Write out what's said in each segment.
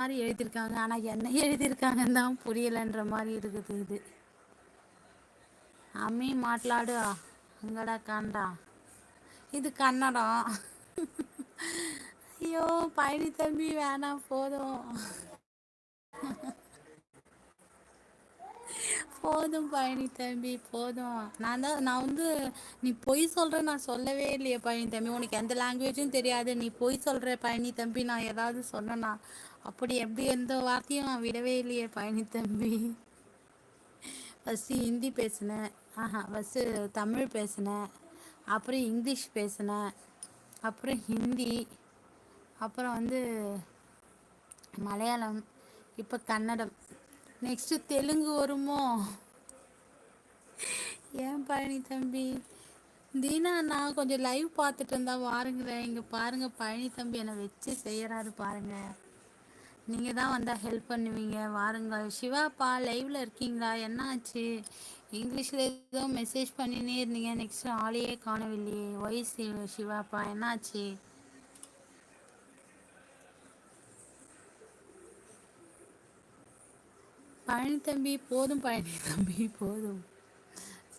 மாரி எழுதியிருக்காங்க. ஆனா என்ன எழுதியிருக்காங்கன்னு தான் புரியலன்ற மாரி இருக்குது இது. அம்மி மாட்லாடு அங்கடா காண்டா. இது கன்னடம். ஐயோ! பழனி தம்பி வேணாம் போதும். போதும் பழனி தம்பி போதும். நான் வந்து நீ பொய் சொல்ற நான் சொல்லவே இல்லையே பழனி தம்பி. உனக்கு எந்த லாங்குவேஜும் தெரியாது. நீ பொய் சொல்ற பழனி தம்பி. நான் ஏதாவது சொன்னேனா? அப்படி எப்படி எந்த வார்த்தையும் நான் விடவே இல்லையே பழனி தம்பி. ஃபஸ்ட்டு ஹிந்தி பேசினேன். ஃபஸ்ட்டு தமிழ் பேசினேன். அப்புறம் இங்கிலீஷ் பேசினேன். அப்புறம் ஹிந்தி. அப்புறம் வந்து மலையாளம். இப்போ கன்னடம். நெக்ஸ்ட்டு தெலுங்கு வருமோ? ஏன் பழனி தம்பி? தீனா நான் கொஞ்சம் லைவ் பார்த்துட்டு இருந்தா வாருங்களேன். இங்கே பாருங்க பழனி தம்பி என்னை வச்சு செய்யறாரு பாருங்க. நீங்கள் தான் வந்தால் ஹெல்ப் பண்ணுவீங்க. வாருங்கள். சிவாப்பா லைவில் இருக்கீங்களா? என்ன ஆச்சு? இங்கிலீஷில் ஏதோ மெசேஜ் பண்ணினே இருந்தீங்க. நெக்ஸ்ட் ஆளையே காணவில்லையே. ஒய் சிவாப்பா என்னாச்சு? பழனி தம்பி போதும் பழனி தம்பி போதும்.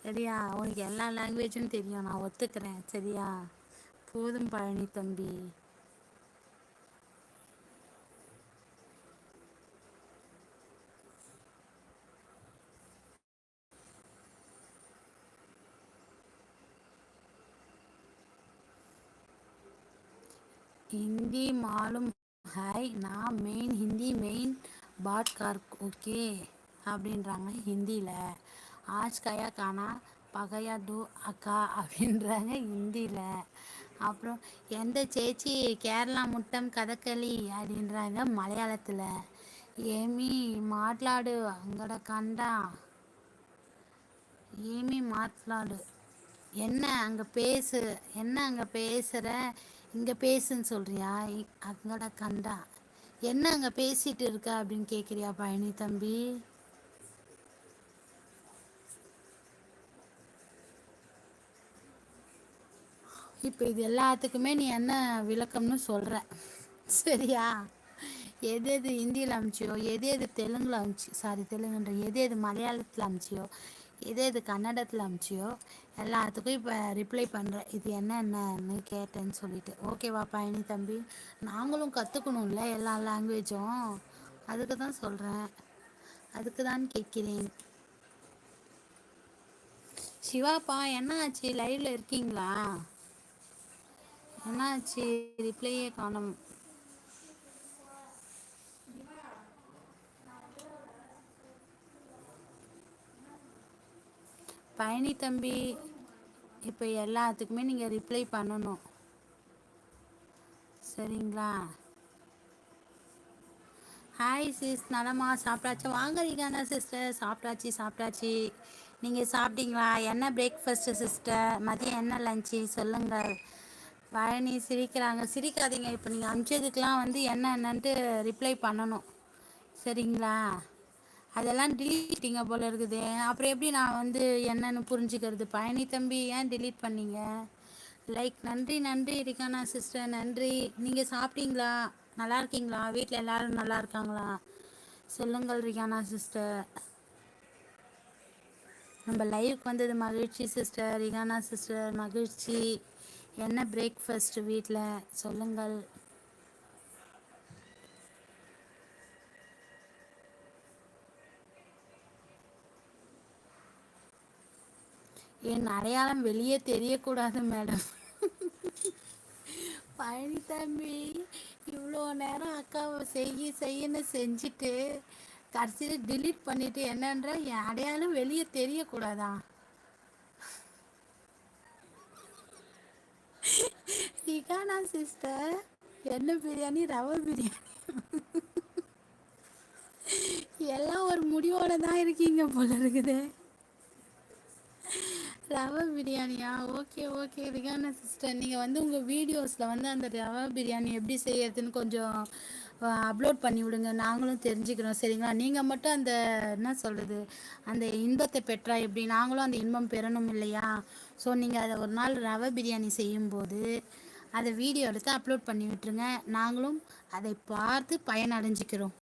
சரியா? உனக்கு எல்லா லாங்குவேஜும் தெரியும். நான் ஒத்துக்கிறேன். சரியா? போதும் பழனி தம்பி. हिंदी मालूम है ना மெயின் ஹிந்தி மெயின் பாட் கார்க் ஓகே அப்படின்றாங்க ஹிந்தியில். ஆஜ் கயா கானா பகையா டூ அக்கா அப்படின்றாங்க ஹிந்தியில். அப்புறம் எந்த சேச்சி கேரளா முட்டம் கதகளி அப்படின்றாங்க மலையாளத்தில். ஏமி மாట్లాடு அங்கட கண்டா. ஏமி மாట్లాடு என்ன அங்கே பேசு. என்ன அங்கே பேசுகிற? இங்கே பேசுன்னு சொல்கிறியா? அங்கட கண்டா என்ன அங்கே பேசிகிட்டு இருக்க அப்படின்னு கேட்குறியா பழனி தம்பி? இப்போ இது எல்லாத்துக்குமே நீ என்ன விளக்கம்னு சொல்கிற? சரியா? எது எது ஹிந்தியில் அமிச்சியோ, எது எது தெலுங்கில் அமிச்சி சாரி தெலுங்குன்ற எது எது மலையாளத்தில் அமிச்சியோ, எது எது கன்னடத்தில் அமிச்சியோ எல்லாத்துக்கும் இப்போ ரிப்ளை பண்ணுறேன். இது என்னென்னு கேட்டேன்னு சொல்லிட்டு. ஓகேவா பழனி தம்பி? நாங்களும் கற்றுக்கணும்ல எல்லா லாங்குவேஜும். அதுக்கு தான் சொல்கிறேன். அதுக்கு தான் கேட்கிறேன். சிவாப்பா என்ன ஆச்சு? லைவில் இருக்கீங்களா? என்னாச்சு? ரிப்ளையே காணும். பழனி தம்பி இப்போ எல்லாத்துக்குமே நீங்கள் ரிப்ளை பண்ணணும். சரிங்களா? ஹாய் சிஸ் நலமா? சாப்பிட்டாச்சா? வாங்க ரீகானா சிஸ்டர். சாப்பிட்டாச்சு சாப்பிட்டாச்சு. நீங்கள் சாப்பிட்டீங்களா? என்ன பிரேக்ஃபாஸ்ட்டு சிஸ்டர்? மதியம் என்ன லஞ்சு சொல்லுங்கள். பழனி சிரிக்கிறாங்க. சிரிக்காதீங்க. இப்போ நீங்கள் அனுப்பிச்சதுக்கெலாம் வந்து என்னென்னன்ட்டு ரிப்ளை பண்ணணும். சரிங்களா? அதெல்லாம் டிலீட்டிங்க போல இருக்குது. அப்புறம் எப்படி நான் வந்து என்னன்னு புரிஞ்சுக்கிறது? பழனி தம்பி ஏன் டிலீட் பண்ணீங்க? லைக் நன்றி நன்றி ரிகானா சிஸ்டர் நன்றி. நீங்கள் சாப்பிட்டீங்களா? நல்லா இருக்கீங்களா? வீட்டில் எல்லோரும் நல்லா இருக்காங்களா? சொல்லுங்கள் ரிகானா சிஸ்டர். நம்ம லைவுக்கு வந்தது மகிழ்ச்சி சிஸ்டர். ரிகானா சிஸ்டர் மகிழ்ச்சி. என்ன பிரேக்ஃபாஸ்ட்டு வீட்டில் சொல்லுங்கள். என் அடையாளம் வெளியே தெரியக்கூடாது மேடம். பழனி தம்பி இவ்வளோ நேரம் அக்காவை செய்யன்னு செஞ்சுட்டு கடைசியில் டிலீட் பண்ணிவிட்டு என்னன்ற என் அடையாளம் வெளியே தெரியக்கூடாதா? இகானா சிஸ்டர் என்ன பிரியாணி? ரவை பிரியாணி. எல்லாம் ஒரு முடிவோட தான் இருக்கீங்க போல இருக்குது. ரவை பிரியாணியா? Okay okay Rihana sister. நீங்கள் வந்து உங்கள் வீடியோஸில் வந்து அந்த ரவை பிரியாணி எப்படி செய்யறதுன்னு கொஞ்சம் அப்லோட் பண்ணி விடுங்க. நாங்களும் தெரிஞ்சுக்கிறோம். சரிங்களா? நீங்கள் மட்டும் அந்த என்ன சொல்கிறது அந்த இன்பத்தை பெற்றா எப்படி நாங்களும் அந்த இன்பம் பெறணும் இல்லையா? ஸோ நீங்கள் அதை ஒரு நாள் ரவை பிரியாணி செய்யும்போது அதை வீடியோ எடுத்து அப்லோட் பண்ணி விட்டுருங்க. நாங்களும் அதை பார்த்து பயனடைஞ்சிக்கிறோம்.